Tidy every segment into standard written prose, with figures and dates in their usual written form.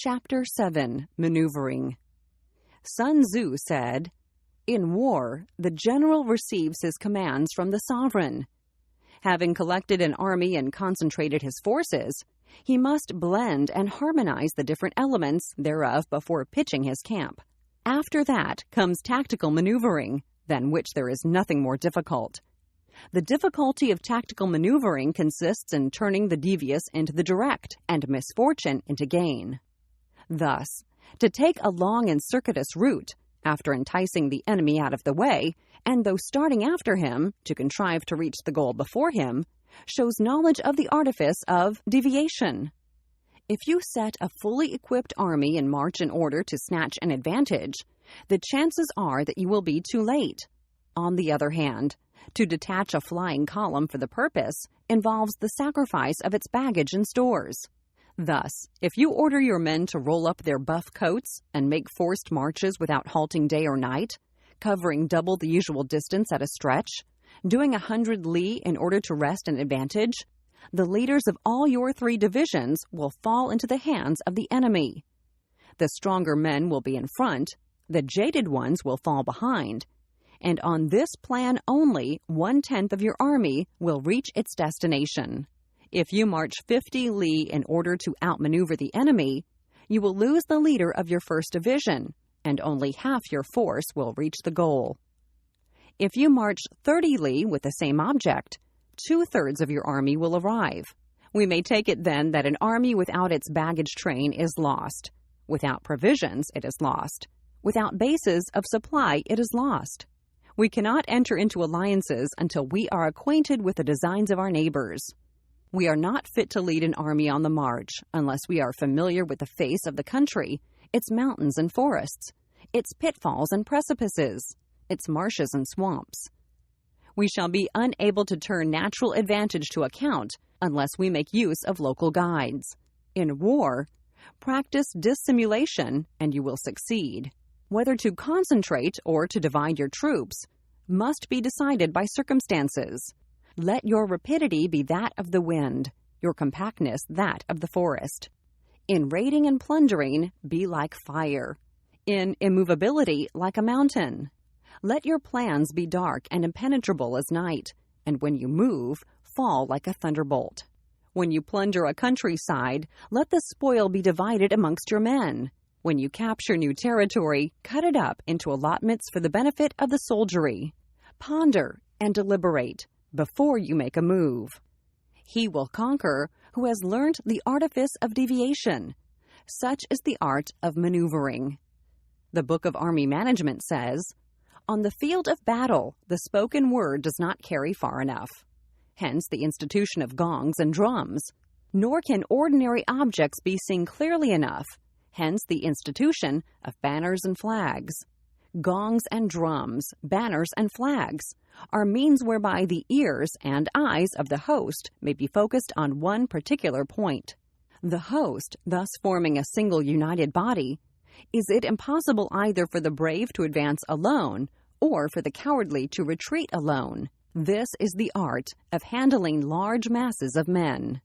Chapter 7, Maneuvering. Sun Tzu said, "In war, the general receives his commands from the sovereign. Having collected an army and concentrated his forces, he must blend and harmonize the different elements thereof before pitching his camp. After that comes tactical maneuvering, than which there is nothing more difficult. The difficulty of tactical maneuvering consists in turning the devious into the direct and misfortune into gain. Thus, to take a long and circuitous route, after enticing the enemy out of the way, and though starting after him, to contrive to reach the goal before him, shows knowledge of the artifice of deviation. If you set a fully equipped army in march in order to snatch an advantage, the chances are that you will be too late. On the other hand, to detach a flying column for the purpose involves the sacrifice of its baggage and stores. Thus, if you order your men to roll up their buff coats and make forced marches without halting day or night, covering double the usual distance at a stretch, doing 100 li in order to wrest an advantage, the leaders of all your 3 divisions will fall into the hands of the enemy. The stronger men will be in front, the jaded ones will fall behind, and on this plan only 1/10 of your army will reach its destination. If you march 50 li in order to outmaneuver the enemy, you will lose the leader of your first division, and only half your force will reach the goal. If you march 30 li with the same object, 2/3 of your army will arrive. We may take it then that an army without its baggage train is lost. Without provisions, it is lost. Without bases of supply, it is lost. We cannot enter into alliances until we are acquainted with the designs of our neighbors. We are not fit to lead an army on the march unless we are familiar with the face of the country, its mountains and forests, its pitfalls and precipices, its marshes and swamps. We shall be unable to turn natural advantage to account unless we make use of local guides. In war, practice dissimulation and you will succeed. Whether to concentrate or to divide your troops must be decided by circumstances. Let your rapidity be that of the wind, your compactness that of the forest. In raiding and plundering, be like fire. In immovability, like a mountain. Let your plans be dark and impenetrable as night, and when you move, fall like a thunderbolt. When you plunder a countryside, let the spoil be divided amongst your men. When you capture new territory, cut it up into allotments for the benefit of the soldiery. Ponder and deliberate before you make a move. He will conquer who has learnt the artifice of deviation. Such is the art of maneuvering. The Book of Army Management says, "On the field of battle, the spoken word does not carry far enough. Hence the institution of gongs and drums. Nor can ordinary objects be seen clearly enough. Hence the institution of banners and flags. Gongs and drums, banners and flags are means whereby the ears and eyes of the host may be focused on one particular point. The host, thus forming a single united body, is it impossible either for the brave to advance alone or for the cowardly to retreat alone. This is the art of handling large masses of men.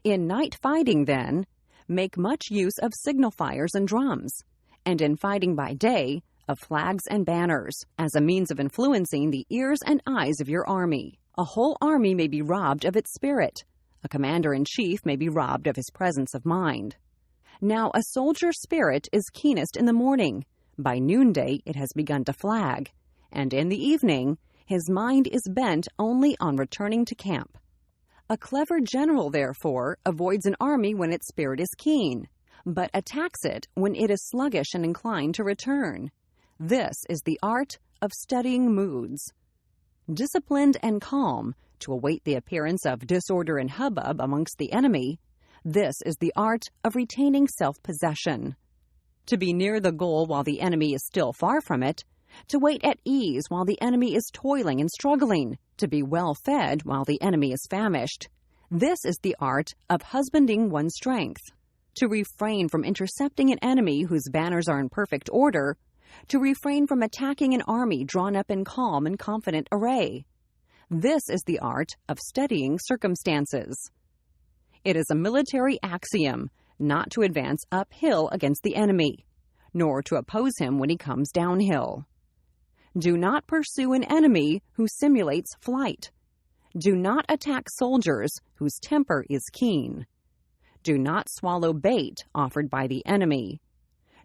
In night fighting, then, make much use of signal fires and drums, and in fighting by day, of flags and banners, as a means of influencing the ears and eyes of your army. A whole army may be robbed of its spirit. A commander-in-chief may be robbed of his presence of mind. Now a soldier's spirit is keenest in the morning. By noonday it has begun to flag, and in the evening his mind is bent only on returning to camp. A clever general, therefore, avoids an army when its spirit is keen, but attacks it when it is sluggish and inclined to return. This is the art of studying moods. Disciplined and calm, to await the appearance of disorder and hubbub amongst the enemy, this is the art of retaining self-possession. To be near the goal while the enemy is still far from it, to wait at ease while the enemy is toiling and struggling, to be well fed while the enemy is famished. This is the art of husbanding one's strength. To refrain from intercepting an enemy whose banners are in perfect order, to refrain from attacking an army drawn up in calm and confident array. This is the art of studying circumstances. It is a military axiom, not to advance uphill against the enemy, nor to oppose him when he comes downhill. Do not pursue an enemy who simulates flight. Do not attack soldiers whose temper is keen. Do not swallow bait offered by the enemy.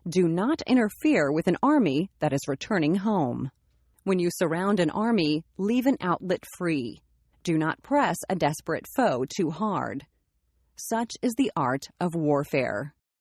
Do not interfere with an army that is returning home. When you surround an army, leave an outlet free. Do not press a desperate foe too hard. Such is the art of warfare.